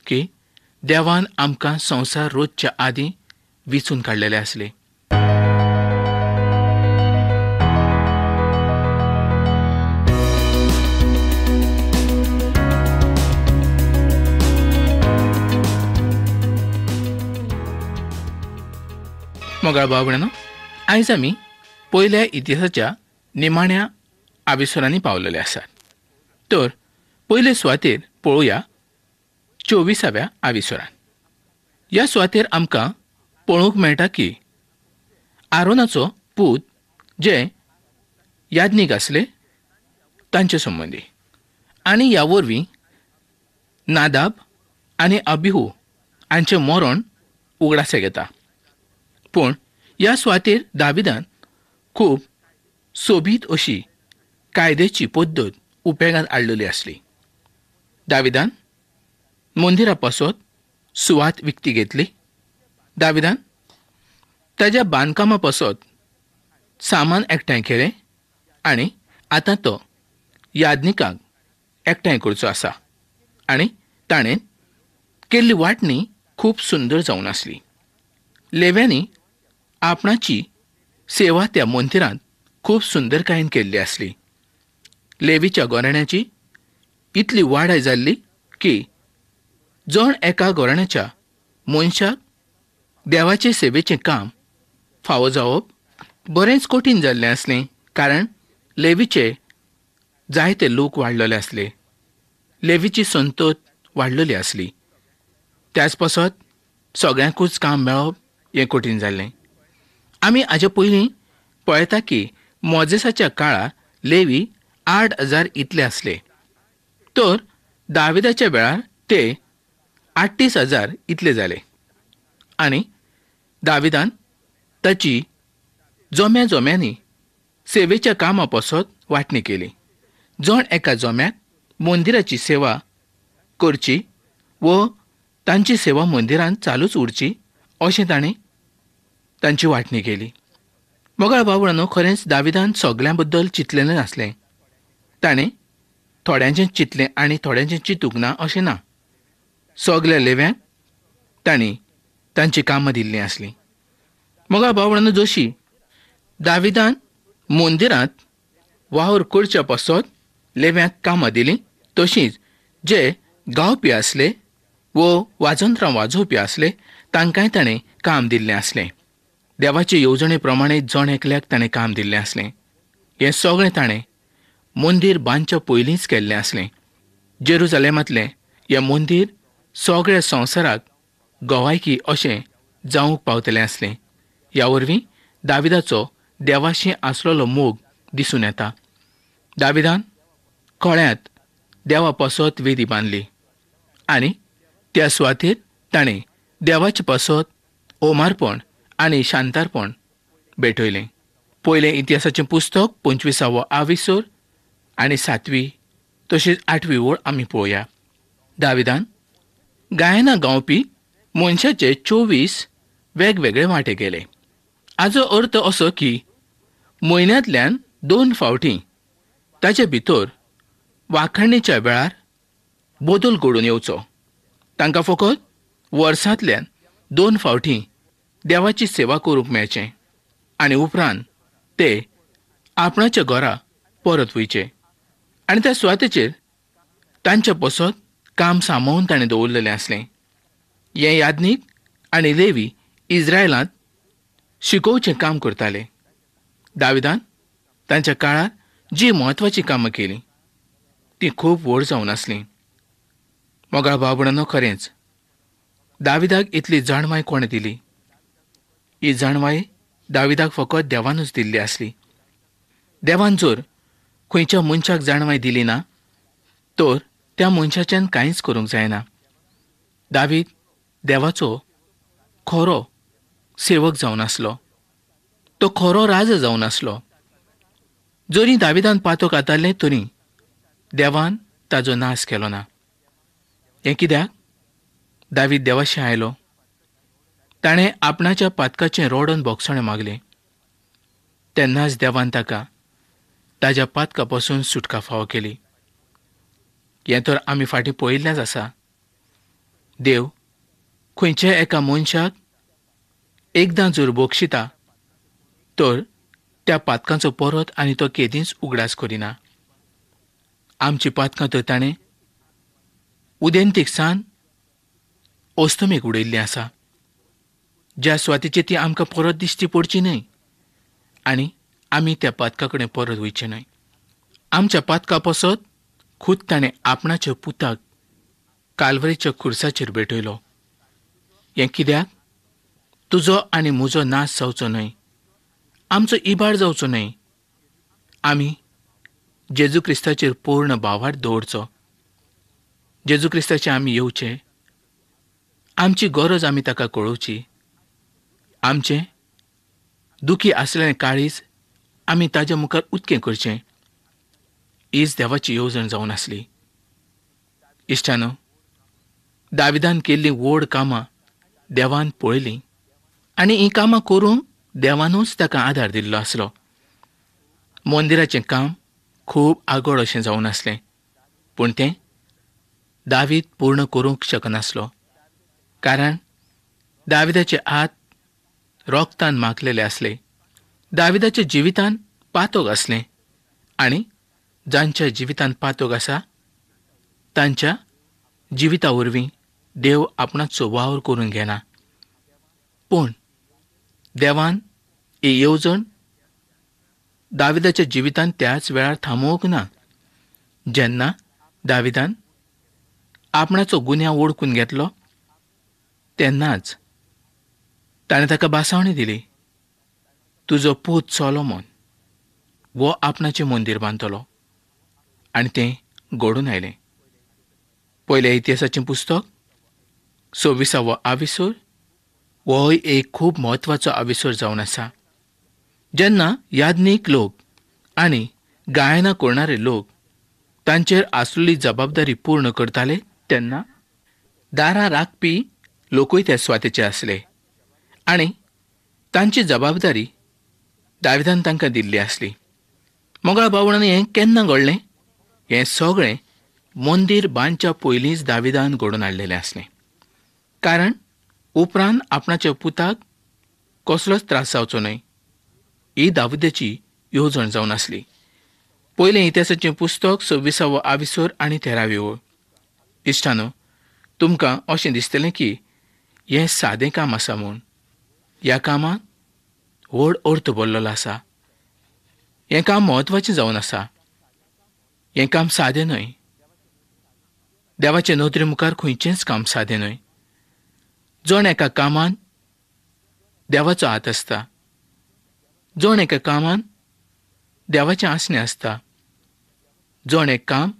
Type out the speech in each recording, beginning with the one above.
की देवान आमकां संवसार रोजच्या आदीं विचून काडलेले आसले. मोगाळ भावणानो, आयज आमी पयल्या इतिहासाच्या निमाण्या आविसरांनी पावलेले आसात. तर पयले सुवातेर पळोवया 24व्या आविसरान. ह्या सुवातेर आमकां पळोवंक मेळटा की आरोनाचो पूत जे याज्ञीक आसले तांचे संबंदी, आनी ह्या वरवीं नादाब आनी अबिहू हांचें मरण उगडासेक येता. पूण ह्या सुवातेर दाविदान खूब सोबीत अशी कायद्याची पद्दत उपेगांत हाडलेली आसली. दाविदान मंदिरा पासत सुवात विकती घेतली. दाविदान ताच्या बांदकामा पासत सामान एकठांय केलें आनी आतां तो याज्ञिकाक एकठांय करचो आसा. आनी ताणें केल्ली वांटणी खूब सुंदर जावन आसली. लेव्यांनी आपणाची सेवा त्या मंदिरांत खूब सुंदरकायेन केल्ली आसली. लेवीच्या घोराण्याची इतली वाडाय जाल्ली की जण एका घोराण्याच्या मनशाक देवाचे सेवेचें काम फावो जावप बरेंच कठीण जाल्लें आसलें. कारण लेवीचे जायते लोक वाडलेले आसले. लेवीची संतत वाडलेली आसली. त्याच पासत सगळ्यांकूच काम मेळप हें कठीण जाल्लें. आमी हाचे पयलीं पळयता की मोजेसाच्या काळार लेवी 8,000 इतले आसले. तर दाविदाच्या वेळार ते 38,000 इतले जाले. आनी दाविदान ताची जोम्या जोम्यांनी सेवेच्या कामा पासत वांटणी केली. जण एका जोम्याक मंदिराची सेवा करची व तांची सेवा मंदिरांत चालूच उरची अशें ताणें तांची वांटणी केली. मोगाळ भावणानो, खरेंच दाविदान सगळ्यां बद्दल चिंतलेलें नासलें. ताणें थोड्यांचें चिंतलें आनी थोड्यांचें चिंतूंक ना अशें ना. सगल्या लेव्यांक तांणी तांची कामां दिल्लीं आसलीं. मोगाळ भावणानो, जशी दाविदान मंदिरांत वावर करच्या पासत लेव्यांक कामां दिलीं, तशींच जे गावपी आसले व वाजंत्रां वाजोवपी आसले तांकांय ताणें काम दिल्लें आसलें. देवाचे येवजणे प्रमाणे जण एकल्याक ताणें काम दिल्लें आसलें. हें सगळें ताणें मंदीर बांदच्या पयलींच केल्लें आसलें. जेरुजालेमांतलें हें मंदीर सगळ्या संवसाराक गवायकी अशें जावंक पावतलें आसलें. ह्या वरवीं दाविदाचो देवाशी आसलेलो मोग दिसून येता. दाविदान खोळ्यांत देवा पासत वेदी बांदली आनी त्या सुवातेर ताणें देवाचे पासत ओमारपण आनी शांतारपण भेटयलें. पयलें इतिहासाचें पुस्तक 25वो आविसर आनी 7वी तशेंच 8वी ओळ आमी पळोवया. दाविदान गायनां गावपी मनशाचे 24 वेगवेगळे वांटे केले. हाचो अर्थ असो की म्हयन्यांतल्यान 2 फावटीं ताचे भितर वाखणणेच्या वेळार बदल घडून येवचो. तांकां फकत वर्सांतल्यान 2 फावटीं देवाची सेवा करूंक मेळचें आनी उपरांत ते आपणाच्या घरा परत वयचे. आनी त्या सुवातेचेर तांच्या पासत काम सांबाळून ताणें दवरलेलें आसलें. हें याज्ञीक आनी लेवी इस्रायलांत शिकोवचें काम करताले. दाविदान तांच्या काळार जी म्हत्वाची कामां केलीं तीं खूब व्हड जावन आसलीं. मोगाळ भावणानो, खरेंच दाविदाक इतली जाणवाय कोणें दिली? ही जाणवाय दाविदाक फकत देवानूच दिल्ली आसली. देवान जर खंयच्या मनशाक जाणवाय दिली ना तर त्या मनशाच्यान कांयच करूंक जायना. दावीद देवाचो खरो सेवक जावन आसलो. तो खरो राजा जावन आसलो. जरी दाविदान पातो कातारलें तरी देवान ताजो नाश केलो ना. हें कित्याक? दावीद देवाशी आयलो. ताणें आपणाच्या पातकाचें रोडोन बोगसणें मागलें. तेन्नाच देवान ताका ताज्या पातका पासून सुटका फावो केली. हें तर आमी फाटीं पळयिल्लेंच आसा. देव खंयच्याय एका मनशाक एकदां जर बोक्षिता तर त्या पातकांचो परत आनी तो केदींच उगडास करिना. आमची पातकां तर ताणें उदेंतीक सावन ओस्तमेक उडयल्लीं आसा. ज्या सुवातेचेर ती आमकां परत दिश्टी पडची न्हय आनी आमी त्या पातका कडेन परत वयचे न्हय. आमच्या पातका पसत खूद ताणें आपणाच्या पुताक काल्वरीच्या खुर्साचेर भेटयलो. हें कित्याक? तुजो आनी म्हजो नाश जावचो न्हय, आमचो इबाड जावचो न्हय. आमी जेजू क्रिस्ताचेर पूर्ण बावार्थ दवरचो. जेजू क्रिस्ताचें आमी येवचें. आमची गरज आमी ताका कळोवची. आमचें दुखी आसलेलें काळीज आमी ताच्या मुखार उक्तें करचें. हीच देवाची येवजण जावन आसली. इश्टानो, दाविदान केल्लीं व्हड कामां देवान पळयलीं आनी हीं कामां करूंक देवानूच ताका आदार दिल्लो आसलो. मंदिराचें काम खूब आगोड अशें जावन आसलें, पूण तें दावीद पूर्ण करूंक शकनासलो. कारण दाविदाचे हात रोगतान माखलेले आसले. दाविदाच्या जिवितान पातोक आसलें आनी जांच्या जिवितान पातोक आसा तांच्या जिविता वरवीं देव आपणाचो वावर करून घेना. पूण देवान ही येवजण दाविदाच्या जिवितान त्याच वेळार थांबोवंक ना. जेन्ना दाविदान आपणाचो गुन्यांव ओळखून घेतलो तेन्नाच ताणें ताका बासावणी दिली. तुजो पूत सोलोमोन वो आपणाचें मंदीर बांदतलो आनी तें घडून आयलें. पयल्या इतिहासाचें पुस्तक 26वो आविसोर होय एक खूब म्हत्वाचो आविसोर जावन आसा. जेन्ना याज्ञीक लोक आनी गायनां करणारे लोक तांचेर आसलेली जबाबदारी पूर्ण करताले तेन्ना दारां राखपी लोकूय त्या सुवातेचे आसले आनी तांची जबाबदारी दाविदान तांकां दिल्ली आसली. मोगाळ भावणांनी हें केन्ना घडलें? हें सगळें मंदीर बांदच्या पयलींच दाविदान घडोवन हाडलेलें आसलें. कारण उपरांत आपणाच्या पुताक कसलोच त्रास जावचो न्हय ही दाविदाची येवजण जावन आसली. पयलें इतिहासाचें पुस्तक 26वो आविसोर आनी 13वी ओळ. इश्टानो, तुमकां अशें दिसतलें की हें सादें काम आसा म्हूण. ह्या कामाक व्हड अर्थ भरलेलो आसा. हें काम म्हत्वाचें जावन आसा. हें काम सादें न्हय. देवाचे नदरे मुखार खंयचेंच काम सादें न्हय. जण एका कामान देवाचो हात आसता. जण एका कामान देवाचें आसणें आसता. जण एक काम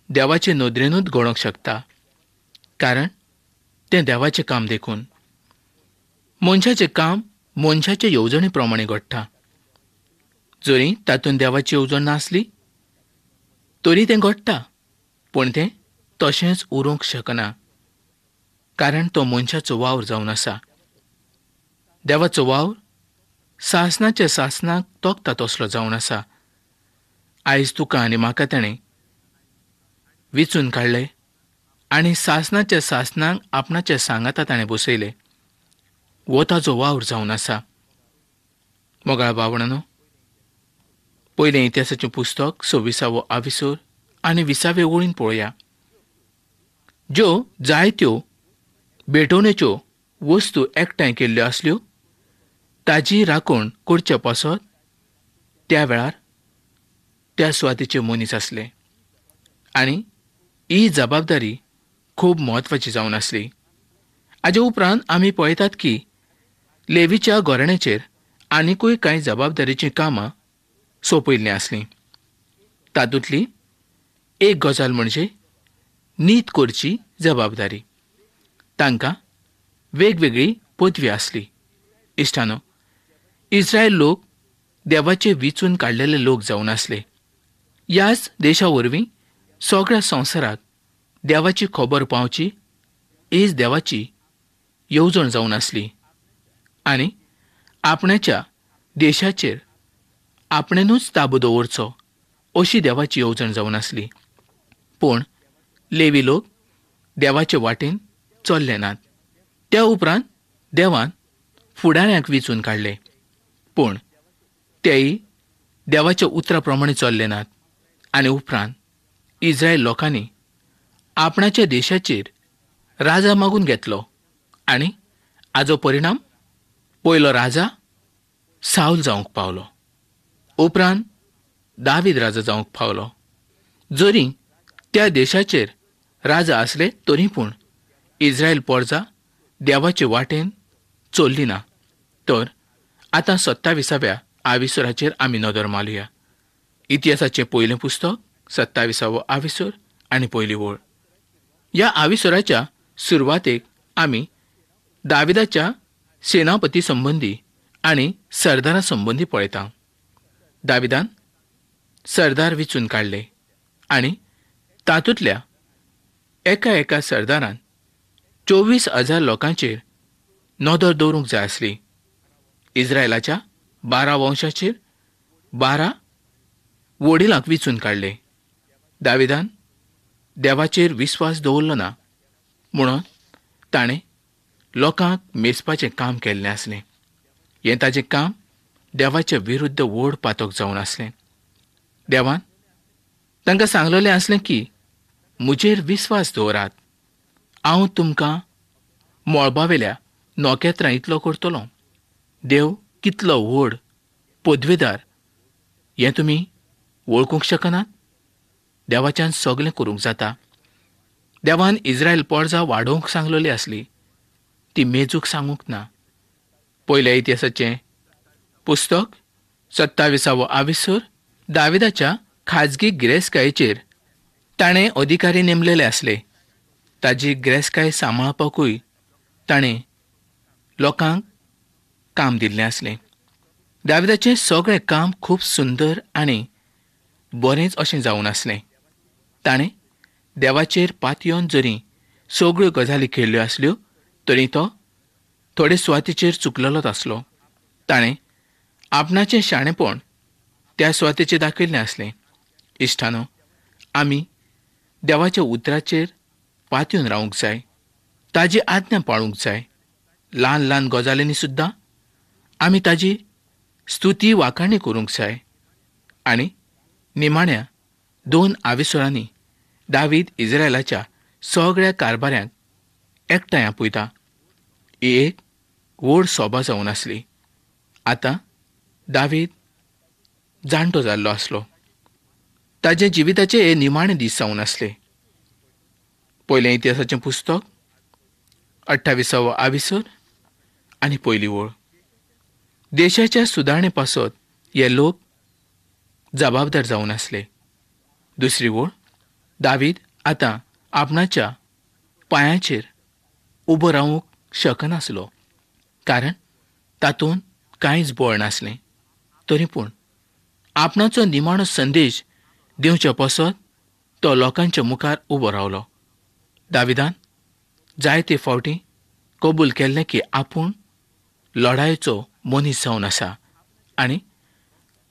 देवाचे नदरेनूच घडोवंक शकता. कारण तें देवाचें काम देखून. मनशाचें काम मनशाचे येवजणे प्रमाणे घडटा. जरी तातूंत देवाची येवजण नासली तरी तें घडटा, पूण तें तशेंच उरूंक शकना. कारण तो मनशाचो वावर जावन आसा. देवाचो वावर सासणाच्या सासणाक तोखता तसलो जावन आसा. आयज तुका आनी म्हाका ताणें विचून काडलें आनी सासणाच्या सासणाक आपणाच्या सांगाता ताणें बसयलें. वो ताचो वावर जावन आसा. मोगाळ भावणानो, पयलें इतिहासाचें पुस्तक 26वो आविसोर आनी 20वे ओळीन पळोवया. ज्यो जायत्यो भेटोवणेच्यो वस्तू एकठांय केल्ल्यो आसल्यो ताची राखण करचे पासत त्या वेळार त्या सुवातेचे मनीस आसले आनी ही जबाबदारी खूब म्हत्वाची जावन आसली. हाजे उपरांत आमी पळयतात की लेवीच्या घराण्याचेर आनिकूय कांय जबाबदारीचीं कामां सोंपयल्लीं आसलीं. तातूंतली एक गजाल म्हणजे नीत करची जबाबदारी. तांकां वेगवेगळी पदवी आसली. इश्टानो, इस्रायल लोक देवाचे विचून काडलेले लोक जावन आसले. ह्याच देशा वरवीं सगळ्या संवसाराक देवाची खबर पावची हीच देवाची येवजण जावन आसली. आनी आपणाच्या देशाचेर आपणेनूच ताबो दवरचो अशी देवाची येवजण जावन आसली. पूण लेवी लोक देवाचे वाटेन चल्ले नात. त्या उपरांत देवान फुडाऱ्यांक वेंचून काडले, पूण तेय देवाच्या उतरा प्रमाणे चल्ले नात. आनी उपरांत इस्रायल लोकांनी आपणाच्या देशाचेर राजा मागून घेतलो. आनी हाचो परिणाम पयलो राजा साऊल जावंक पावलो. उपरांत दावीद राजा जावंक पावलो. जरी त्या देशाचेर राजा आसले तरी पूण इस्रायल परजा देवाचे वाटेन चल्ली ना. तर आतां 27व्या आविसराचेर आमी नदर मारया. इतिहासाचें पयलें पुस्तक 27वो आविसर आनी पयली ओळ. ह्या आविसराच्या सुरवातेक आमी दाविदाच्या सेनापती संबंदी आनी सरदारा संबंदी पळयता. दाविदान सरदार वेंचून काडले आनी तातूंतल्या एका सरदारान 24,000 लोकांचेर नदर दवरूंक जाय आसली. इस्रायलाच्या 12 वंशाचेर 12 वडिलांक वेंचून काडले. दाविदान देवाचेर विस्वास दवरलो ना, म्हणून ताणें लोकांक मेजपाचें काम केल्लें आसलें. हें ताचें काम देवाच्या विरुद्ध व्हड पातक जावन आसलें. देवान तांकां सांगलेलें आसलें की म्हजेर विस्वास दवरात. हांव तुमकां मळबावेल्या नोकेत्रां इतलो करतलो. देव कितलो व्हड पदवेदार हें तुमी वळखूंक शकनात. देवाच्यान सगळें करूंक जाता. देवान इस्रायल परजा वाडोवंक सांगलेली आसली, ती मेजूक सांगूंक ना. पयल्या इतिहासाचें पुस्तक 27वो आविसर. दाविदाच्या खाजगी गिरेस्तकायेचेर ताणें अधिकारी नेमलेले आसले. ताजी गिरेस्तकाय सांबाळपाकूय ताणें लोकांक काम दिल्लें आसलें. दाविदाचें सगळें काम खूब सुंदर आनी बरेंच अशें जावन आसलें. ताणें देवाचेर पातयेवन जरी सगळ्यो गजाली केल्ल्यो आसल्यो तरी तो थोडे सुवातेचेर चुकलेलोच आसलो. ताणें आपणाचें शाणेपण त्या सुवातेचेर दाखयल्लें आसलें. इश्टानो, आमी देवाच्या उतराचेर पातयेवन रावूंक जाय. ताजी आज्ञा पाळूंक जाय. ल्हान ल्हान गजालींनी सुद्दां आमी ताजी स्तुती वाखाणी करूंक जाय. आनी निमाण्या 2 आविसरांनी दावीद इस्रायलाच्या सगळ्या कारभाऱ्यांक एकठांय आपयता. ही एक व्हड सभा जावन आसली. आतां दावीद जाणटो जाल्लो आसलो. ताचे जिविताचे हे निमाणे दीस जावन आसले. पयलें इतिहासाचें पुस्तक 28वो आविसर आनी पयली ओळ. देशाच्या सुदारणे पासत हे लोक जबाबदार जावन आसले. दुसरी ओळ. दावीद आतां आपणाच्या पांयाचेर उबो रावूंक शकनासलो, कारण तातूंत कांयच बळ नासलें. तरी पूण आपणाचो निमाणो संदेश दिवचे पासत तो लोकांच्या मुखार उबो रावलो. दाविदान जायते फावटी कबूल केल्लें की आपूण लढायेचो मनीस जावन आसा आनी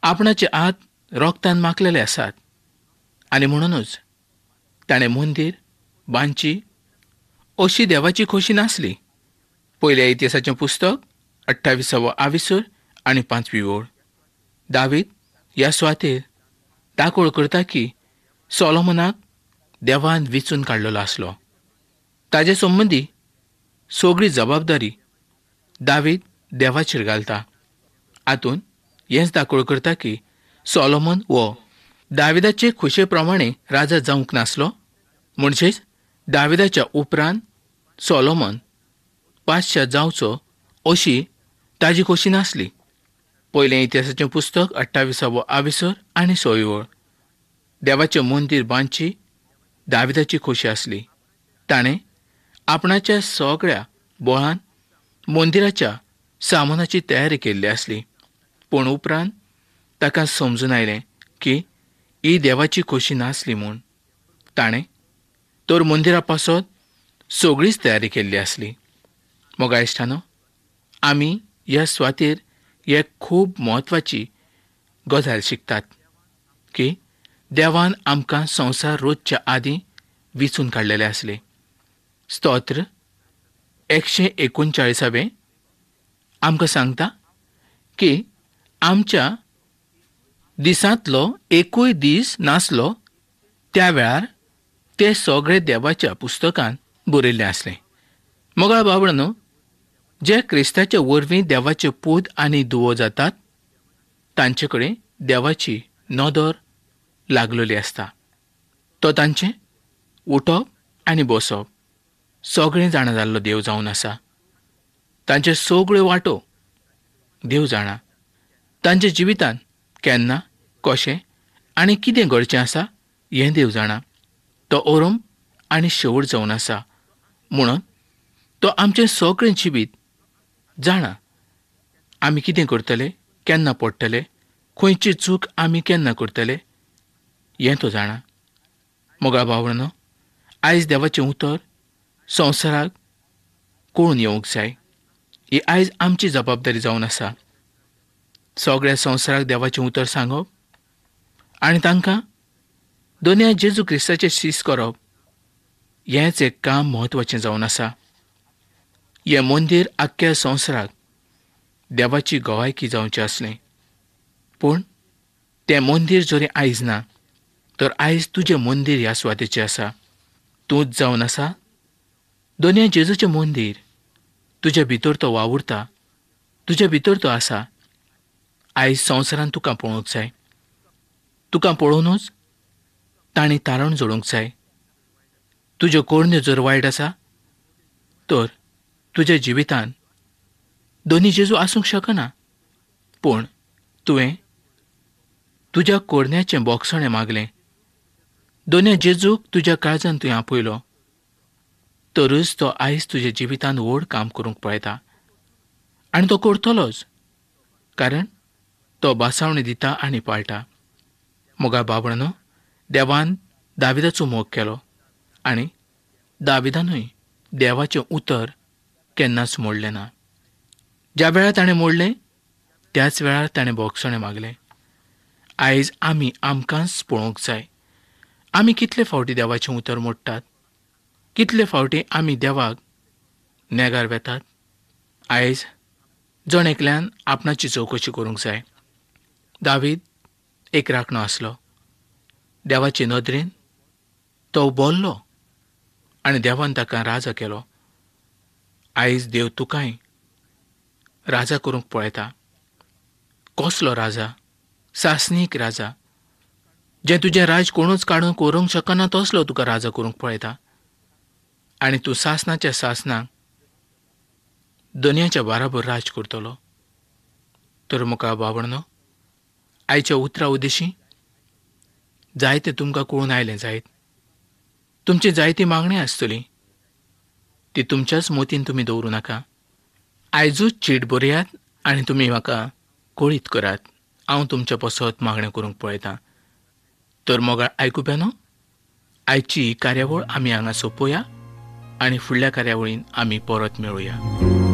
आपणाचे हात रोगतान माखलेले आसात. आनी म्हणूनच ताणें मंदीर बांदची अशी देवाची खोशी नासली. पयल्या इतिहासाचें पुस्तक 28वो आविसर आनी 5वी ओळ. दावीद ह्या सुवातेर दाखोळ करता की सोलोमोनाक देवान वेंचून काडलेलो आसलो. ताचे संबंदी सगळी जबाबदारी दावीद देवाचेर घालता. हातूंत हेंच दाखोळ करता की सोलोमोन हो दाविदाचे खुशे प्रमाणे राजा जावंक नासलो. म्हणजेच दाविदाच्या उपरांत सोलोमोन पातशाह जावचो अशी ताजी खोशी नासली. पयलें इतिहासाचें पुस्तक 28वो आविसर आनी 6वी ओळ. देवाचें मंदीर बांदची दाविदाची खोशी आसली. ताणें आपणाच्या सगळ्या बोळान मंदिराच्या सामानाची तयारी केल्ली आसली. पूण उपरांत ताका समजून आयलें की ही देवाची खोशी नासली म्हूण. ताणें तर मंदिरा पासत सगळीच तयारी केल्ली आसली. मोगा इश्टानो, आमी ह्या सुवातेर एक खूब म्हत्वाची गजाल शिकतात की देवान आमकां संवसार रोजच्या आदीं वेंचून काडलेले आसले. स्तोत्र 139 आमकां सांगता की आमच्या दिसांतलो एकूय दीस नासलो त्या वेळार ते सगळे देवाच्या पुस्तकांत बरयल्ले आसले. मोगाळ बाबड्यानो, जे क्रिस्ताच्या वरवीं देवाचे पूत आनी धुवो जातात तांचे कडेन देवाची नदर लागलेली आसता. तो तांचें उठप आनी बसप सगळें जाणा जाल्लो देव जावन आसा. तांचे सगळ्यो वाटो देव जाणा. तांच्या जिवितांत केन्ना कशें आनी कितें घडचें आसा हें देव जाणा. तो ओरम आनी शेवट जावन आसा म्हणून तो आमचें सगळें जिवीत जाणा. आमी कितें करतले, केन्ना पडटले, खंयची चूक आमी केन्ना करतले हें तो जाणा. मोगाळ भावंडांनो, आयज देवाचें उतर संवसाराक कळून येवंक जाय. ही आयज आमची जबाबदारी जावन आसा. सगळ्या संवसाराक देवाचें उतर सांगप आनी तांकां दोनया जेजू क्रिस्ताचें सीस करप हेंच एक काम म्हत्वाचें जावन आसा. हें मंदीर आख्ख्या संवसाराक देवाची गवायकी जावचें आसलें. पूण तें मंदीर जरी आयज ना तर आयज तुजें मंदीर ह्या सुवातेचें आसा. तूंच जावन आसा दोनया जेजूचें मंदीर. तुज्या भितर तो वावुरता, तुज्या भितर तो आसा. आयज संवसारान तुका पळोवंक जाय. तुका पळोवनूच तांणी तारण जोडूंक जाय. तुज्यो कोडण्यो जर वायट आसा तर तुज्या जिवितांत दोनी जेजू आसूंक शकना. पूण तुवें तुज्या कोडण्याचें बोगसणें मागलें, दोनया जेजूक तुज्या काळजांत तुवें आपयलो, तरच तो आयज तुज्या जिवितांत व्हड काम करूंक पळयता. आनी तो करतलोच, कारण तो बासावणी दिता आनी पाळटा. मोगाळ बाबड्यानो, देवान दाविदाचो मोग केलो आनी दाविदानूय देवाचें उतर केन्नाच मोडलें ना. ज्या वेळार ताणें मोडलें त्याच वेळार ताणें बोगसणें मागलें. आयज आमी आमकांच पळोवंक जाय. आमी कितले फावटी देवाचें उतर मोडटात, कितले फावटी आमी देवाक नेगार वेतात. आयज जण एकल्यान आपणाची चवकशी करूंक जाय. दावीद एक राखणो आसलो. देवाचे नदरेन तो बोल्लो आनी देवान ताका राजा केलो. आयज देव तुकाय राजा करूंक पळयता. कसलो राजा? सासनीक राजा. जें तुजें राज कोणूच काडूंक व्हरूंक शकना तसलो तुका राजा करूंक पळयता. आनी तूं सासनाच्या सासनाक दुनियाच्या बाराबर राज करतलो. तर मुखार बाबड्यानो, आयच्या उतरा उद्देशी जायतें तुमकां कळून आयलें जायत. तुमची जायती मागणी आसतली, ती तुमच्याच मोतीन तुमी दवरूं नाका. आयजूच चीट बरयात आनी तुमी म्हाका कळीत करात. हांव तुमच्या पसत मागणें करूंक पळयतां. तर मोगाळ आयकुप्यानो, आयची कार्यावळ आमी हांगा सोंपोवया आनी फुडल्या कार्यावळीन आमी परत मेळुया.